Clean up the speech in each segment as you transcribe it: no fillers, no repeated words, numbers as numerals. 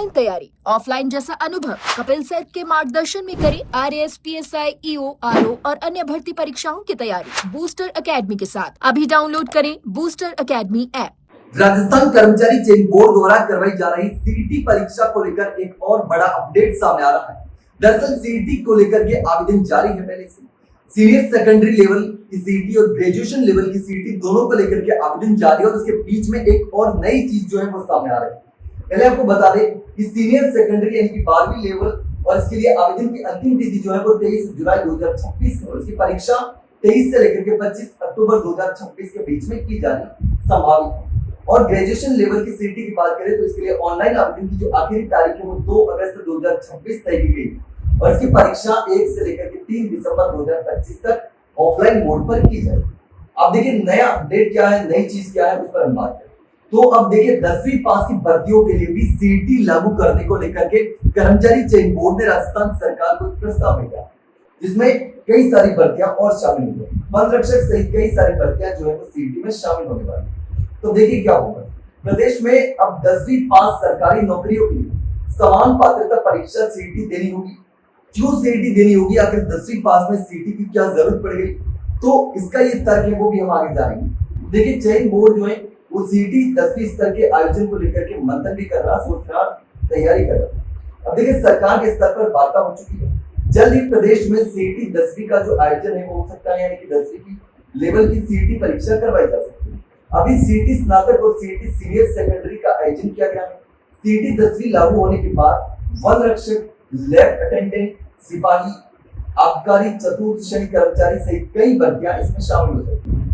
Online तैयारी, offline जैसा अनुभव कपिल सर के मार्गदर्शन में करें आरएएस, पीएसआई, ईओ, आरओ और अन्य भर्ती परीक्षाओं की तैयारी बूस्टर एकेडमी के साथ। अभी डाउनलोड करें बूस्टर एकेडमी ऐप। राजस्थान कर्मचारी चयन बोर्ड द्वारा करवाई जा रही सीईटी परीक्षा को लेकर एक और बड़ा अपडेट सामने आ रहा है। दरअसल सीईटी को लेकर के आवेदन जारी है पहले से। सीनियर सेकेंडरी लेवल की सीईटी और ग्रेजुएशन लेवल की सीईटी दोनों को लेकर के आवेदन जारी है और उसके बीच में एक और नई चीज जो है वो सामने आ रही है। पहले आपको बता दें कि सीनियर सेकेंडरी यानी कि 12वीं लेवल और इसके लिए आवेदन की अंतिम तिथि जो है वो 23 जुलाई 2026 है और इसकी परीक्षा 23 से लेकर के 25 अक्टूबर 2026 के बीच में की जानी संभावित है। और ग्रेजुएशन लेवल की सीईटी की बात करें तो इसके लिए ऑनलाइन आवेदन की जो आखिरी तारीख है वो 2 अगस्त 2026 तय की गई और इसकी परीक्षा 1 से लेकर के 3 दिसंबर 2025 तक ऑफलाइन मोड पर की जाएगी। अब देखिए नया अपडेट क्या है, नई चीज क्या है, उस पर हम बात करें। तो अब देखिए 10वीं पास की भर्तियों के लिए भी सीईटी लागू करने को लेकर के कर्मचारी चयन बोर्ड ने राजस्थान सरकार को प्रस्ताव भेजा जिसमें कई सारी भर्तियां और शामिल हुई है। वन रक्षक सहित कई सारी भर्तियां जो है वो सीईटी में शामिल होने वाली। तो देखिए क्या होगा, प्रदेश में अब 10वीं पास सरकारी नौकरियों के लिए समान पात्रता परीक्षा सीईटी देनी होगी। क्यों सीईटी देनी होगी, आखिर 10वीं पास में सीईटी की क्या जरूरत पड़ गई, तो इसका ये तर्क है वो भी हम आगे जानेंगे। देखिए चयन बोर्ड जो है वो सीईटी 10वीं स्तर के आयोजन को लेकर के मंथन भी कर रहा, सोच रहा, तैयारी कर रहा। अब देखिए सरकार के स्तर पर वार्ता हो चुकी है, जल्द ही प्रदेश में सीईटी 10वीं का जो आयोजन है वो हो सकता है, यानी कि 10वीं की लेवल की सीईटी परीक्षा करवाई जा सकती है। अभी सीईटी स्नातक और सीईटी सीनियर सेकेंडरी का आयोजन किया गया है। सीईटी 10वीं लागू होने के बाद वन रक्षक, लैब अटेंडेंट, सिपाही, आबकारी, चतुर्थ श्रेणी कर्मचारी सहित कई भर्तियां इसमें शामिल हो सकती है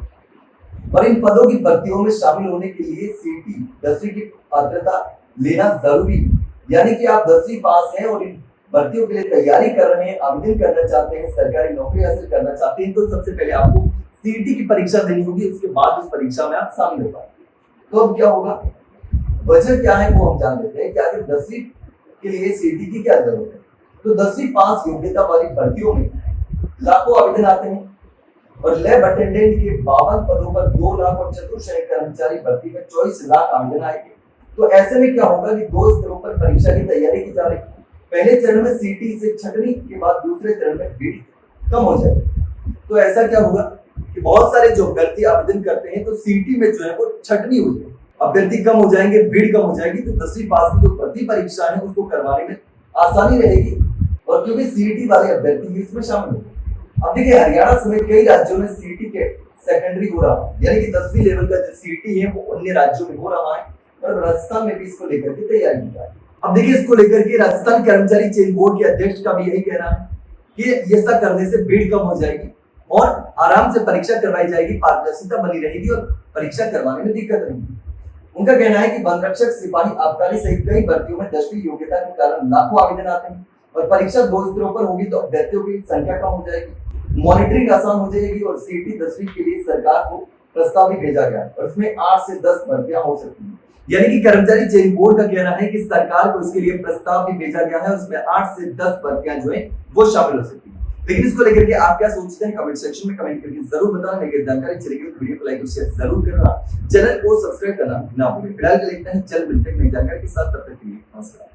और इन पदों की भर्तियों में शामिल होने के लिए सीईटी 10वीं की पात्रता लेना जरूरी है। यानी कि आप 10वीं पास हैं और इन भर्तियों के लिए तैयारी कर रहे हैं, आवेदन करना चाहते हैं, सरकारी नौकरी हासिल करना चाहते हैं, तो सबसे पहले आपको सीईटी की परीक्षा देनी होगी। उसके बाद उस परीक्षा में आप शामिल हो पाएंगे। तो अब क्या होगा, वजह क्या है वो हम जान लेते हैं कि आखिर 10वीं के लिए सीईटी की क्या जरूरत है। तो 10वीं पास योग्यता वाली भर्तियों में लाखों आवेदन आते हैं और लैब अटेंडेंट के 52 पदों पर 2 लाख और चतुर्थ श्रेणी कर्मचारी भर्ती में 24 लाख आवेदन आएंगे। तो ऐसे में क्या होगा कि 2 स्तरों पर परीक्षा की तैयारी की जा रही है। पहले चरण में सीईटी से छटनी के बाद दूसरे चरण में भीड़ कम हो जाएगी। तो ऐसा क्या होगा कि बहुत सारे जो अभ्यर्थी आवेदन करते हैं तो सीईटी में जो है वो छटनी हो जाएगी, अभ्यर्थी कम हो जाएंगे, भीड़ कम हो जाएगी। तो 10वीं पास की जो भर्ती परीक्षा है उसको करवाने में आसानी रहेगी और क्योंकि सीईटी वाले अभ्यर्थी इसमें शामिल होंगे। अब देखिए हरियाणा समेत कई राज्यों में सीईटी के सेकेंडरी हो रहा है, यानी कि 10वीं लेवल का जो सीईटी है वो अन्य राज्यों में हो रहा है और राजस्थान में भी इसको लेकर के तैयारी की जा रही है। अब देखिए इसको लेकर के राजस्थान कर्मचारी चयन बोर्ड के अध्यक्ष का भी यही कहना है कि ऐसा करने से भीड़ कम हो जाएगी और आराम से परीक्षा करवाई जाएगी, पारदर्शिता बनी रहेगी और परीक्षा करवाने में दिक्कत नहीं। उनका कहना है कि वन रक्षक, सिपाही, आबकारी सहित कई भर्तियों में 10वीं योग्यता के कारण लाखों आवेदन आते हैं और परीक्षा 2 स्तरों पर होगी तो अभ्यर्थियों की संख्या कम हो जाएगी, मॉनिटरिंग आसान हो जाएगी और सीईटी 10वीं के लिए सरकार को प्रस्ताव भी भेजा गया है और इसमें 8 से 10 भर्तियां हो सकती हैं। यानी कि कर्मचारी चयन बोर्ड का कहना है कि सरकार को इसके लिए प्रस्ताव भी भेजा गया है और उसमें 8 से 10 भर्तियां जो है वो शामिल हो सकती है। लेकिन इसको लेकर के आप क्या सोचते हैं, कमेंट सेक्शन में कमेंट करके जरूर बताना। अगर जानकारी चलेगी तो वीडियो को लाइक और शेयर जरूर करना, चैनल को सब्सक्राइब करना ना भूलें। फिलहाल के लिए इतना ही, चल मिलते हैं नई जानकारी के साथ, तब तक के लिए नमस्कार।